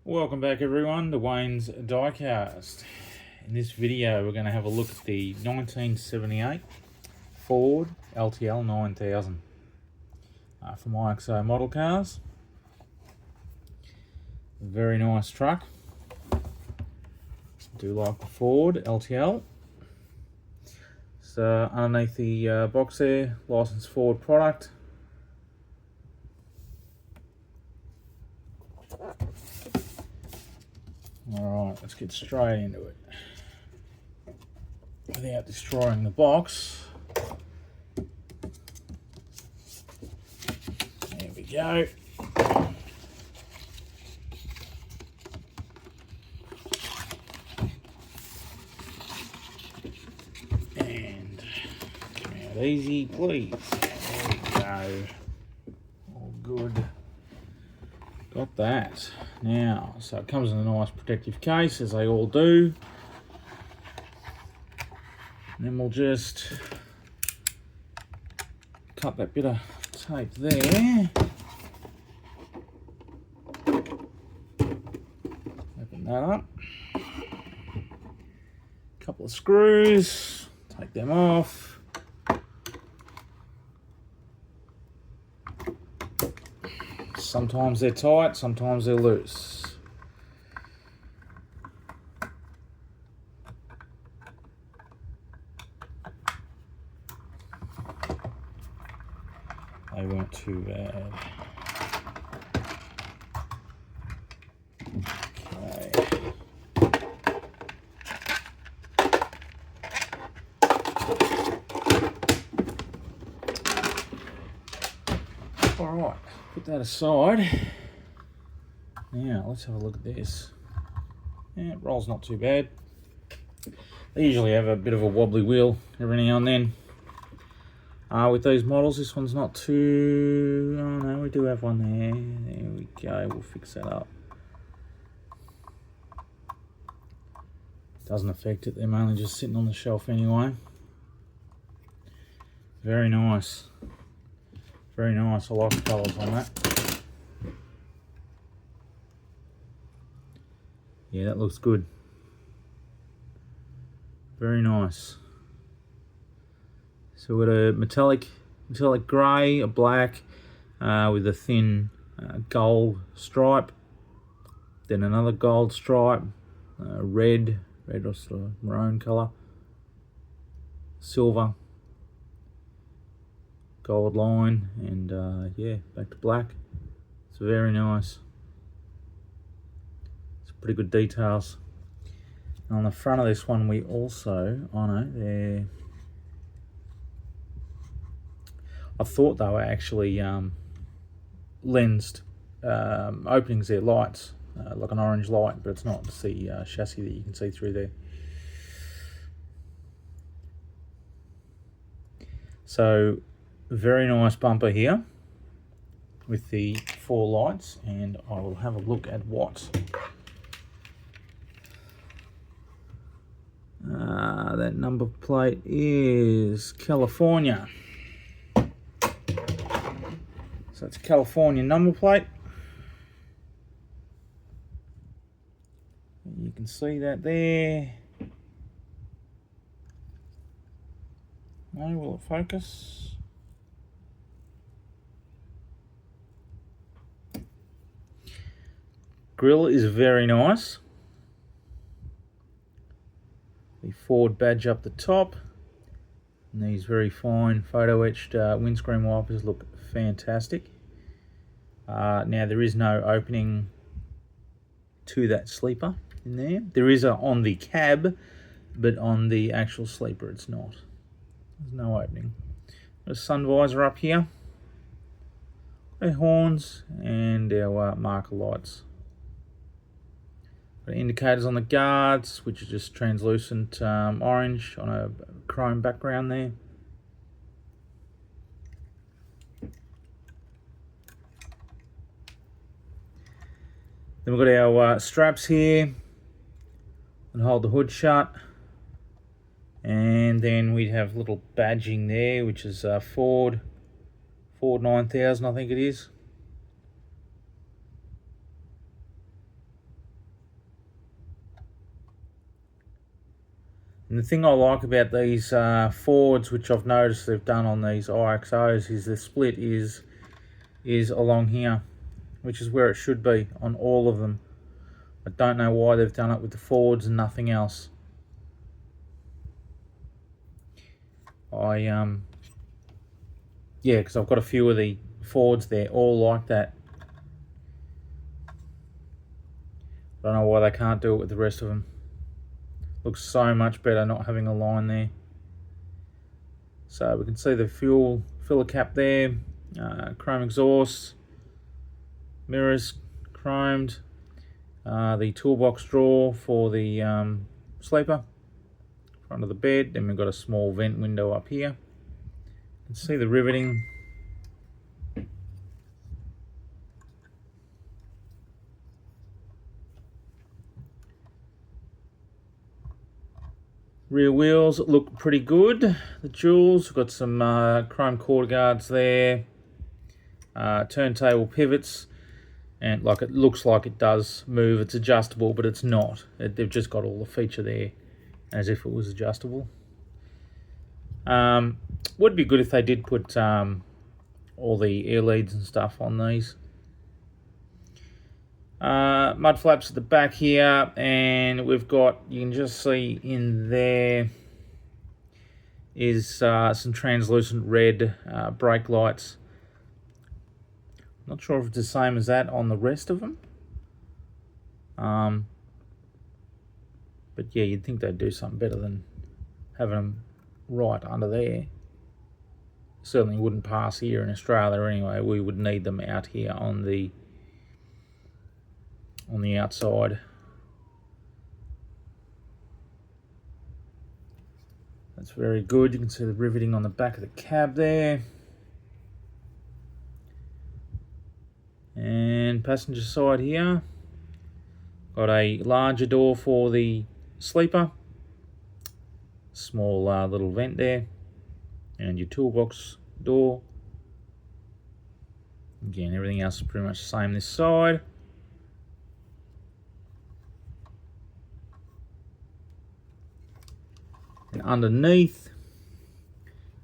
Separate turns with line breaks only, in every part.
Welcome back everyone to Wayne's Diecast. In this video we're going to have a look at the 1978 Ford LTL 9000 from IXO model cars. Very nice truck. Do like the Ford LTL. So underneath the box there, licensed Ford product. Alright, let's get straight into it. Without destroying the box. There we go. And come out easy, please. There we go. All good. Got that. Now, so it comes in a nice protective case, as they all do. And then we'll just cut that bit of tape there. Open that up. Couple of screws, take them off. Sometimes they're tight, sometimes they're loose. They weren't too bad. Okay. All right. Put that aside. Now let's have a look at this. Yeah, it rolls not too bad. They usually have a bit of a wobbly wheel every now and then. With these models, this one's not too... Oh no, we do have one there. There we go, we'll fix that up. Doesn't affect it, they're mainly just sitting on the shelf anyway. Very nice. Very nice, I like the colours on that. Yeah, that looks good. Very nice. So we've got a metallic grey, a black, with a thin gold stripe. Then another gold stripe, red or sort of maroon colour, silver, gold line, and yeah, back to black. It's very nice. It's pretty good details. And on the front of this one, we also, I thought they were actually lensed openings there, lights, like an orange light, but it's not. It's the chassis that you can see through there. So, very nice bumper here with the 4 lights, and I will have a look at what that number plate is. California. So it's a California number plate. You can see that there. No, will it focus? Grille is very nice. The Ford badge up the top. And these very fine photo etched windscreen wipers look fantastic. Now there is no opening to that sleeper in there. There is on the cab, but on the actual sleeper it's not. There's no opening. Got a sun visor up here. Our horns and our marker lights. Got indicators on the guards, which are just translucent orange on a chrome background there. Then we've got our straps here and hold the hood shut. And then we have little badging there, which is Ford 9000, I think it is. And the thing I like about these Fords, which I've noticed they've done on these IXOs, is the split is along here, which is where it should be on all of them. I don't know why they've done it with the Fords and nothing else. Yeah, because I've got a few of the Fords there, all like that. I don't know why they can't do it with the rest of them. Looks so much better not having a line there. So we can see the fuel filler cap there, chrome exhaust, mirrors chromed, the toolbox drawer for the sleeper, front of the bed. Then we've got a small vent window up here. You can see the riveting. Rear wheels look pretty good. The jewels, we've got some chrome quarter guards there, turntable pivots, and like it looks like it does move. It's adjustable, but it's not. They've just got all the feature there as if it was adjustable. Would be good if they did put all the air leads and stuff on these. Mud flaps at the back here, and we've got, you can just see in there is some translucent red brake lights. Not sure if it's the same as that on the rest of them. But yeah, you'd think they'd do something better than having them right under there. Certainly wouldn't pass here in Australia anyway. We would need them out here on the outside. That's very good. You can see the riveting on the back of the cab there. And passenger side here, got a larger door for the sleeper, small little vent there, and your toolbox door. Again, everything else is pretty much the same this side. And underneath,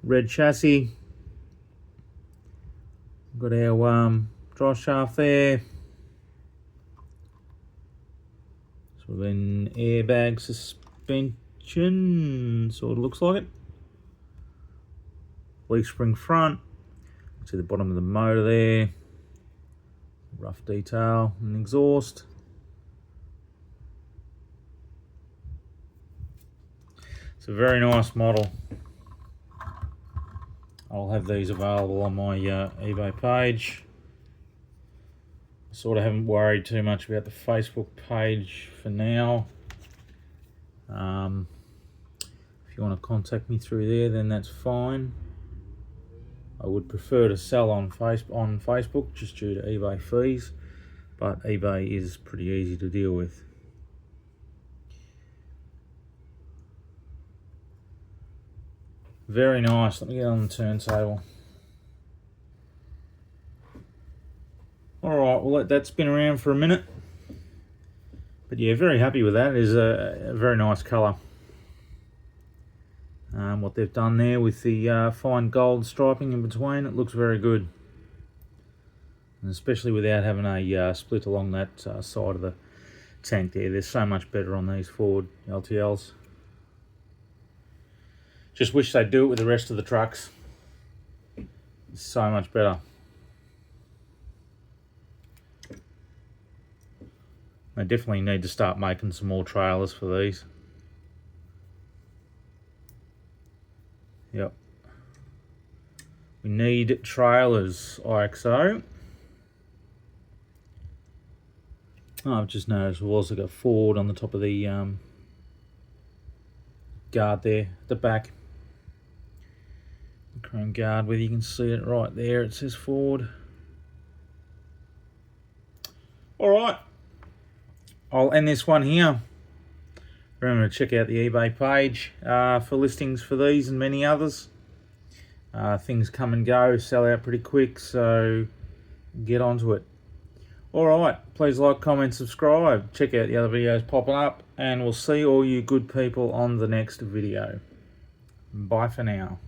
red chassis. Got our drive shaft there. So then airbag suspension, sort of looks like it. Leaf spring front. See the bottom of the motor there. Rough detail and exhaust. It's a very nice model. I'll have these available on my eBay page. Sort of haven't worried too much about the Facebook page for now. If you want to contact me through there, then that's fine. I would prefer to sell on Facebook just due to eBay fees, but eBay is pretty easy to deal with. Very nice. Let me get on the turntable. Alright, well that's been around for a minute. But yeah, very happy with that. It is a very nice colour. What they've done there with the fine gold striping in between, it looks very good. And especially without having a split along that side of the tank there. They're so much better on these Ford LTLs. Just wish they'd do it with the rest of the trucks. It's so much better. They definitely need to start making some more trailers for these. Yep. We need trailers, IXO. Oh, I've just noticed we've also got Ford on the top of the guard there at the back. The chrome guard, whether you can see it right there, it says Ford. Alright, I'll end this one here. Remember to check out the eBay page for listings for these and many others. Things come and go, sell out pretty quick, so get onto it. Alright, please like, comment, subscribe. Check out the other videos popping up, and we'll see all you good people on the next video. Bye for now.